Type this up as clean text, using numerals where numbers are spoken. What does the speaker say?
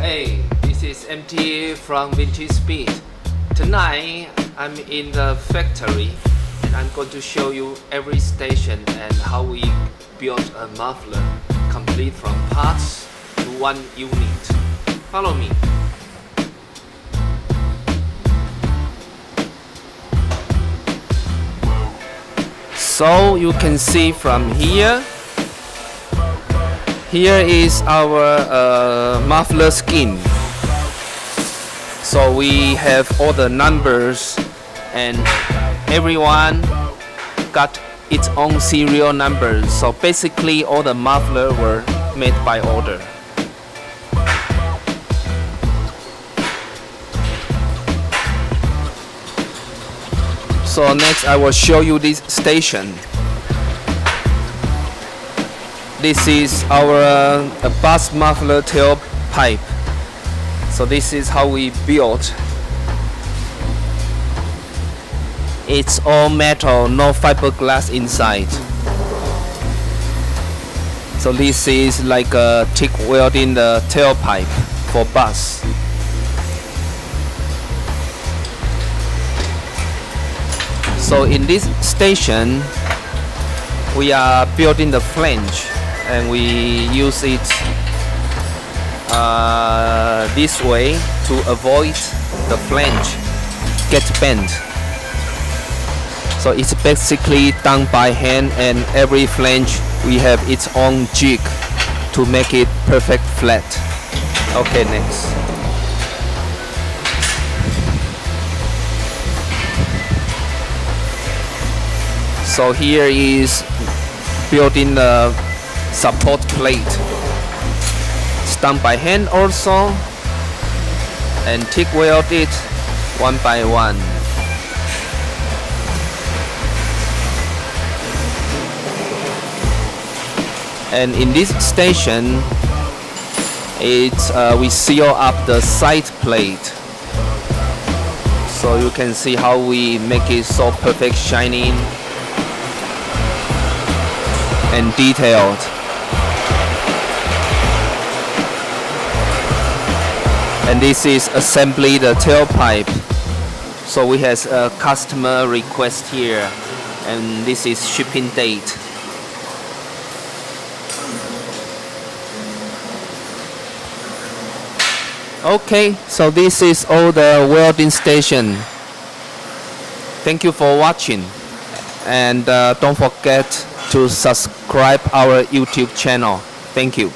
Hey, this is MT from Vintage Speed. Tonight I'm in the factory and I'm going to show you every station and how we built a muffler complete from parts to one unit. Follow me. So you can see from here is our muffler scheme. So we have all the numbers and everyone got its own serial numbers. So basically all the muffler were made by order. So next I will show you this station. This is our bus muffler tailpipe. So this is how we built. It's all metal, no fiberglass inside. So this is like a TIG welding the tailpipe for bus. So in this station, we are building the flange, and we use it this way to avoid the flange get bent. So it's basically done by hand, and every flange we have its own jig to make it perfect flat. Okay, next. So here is building the support plate. It's done by hand also, and TIG weld it one by one. And in this station, we seal up the side plate. So you can see how we make it so perfect, shining and detailed. And this is assembly the tailpipe. So we have a customer request here, and this is shipping date. Okay, so this is all the welding station. Thank you for watching, and don't forget to subscribe our YouTube channel. Thank you.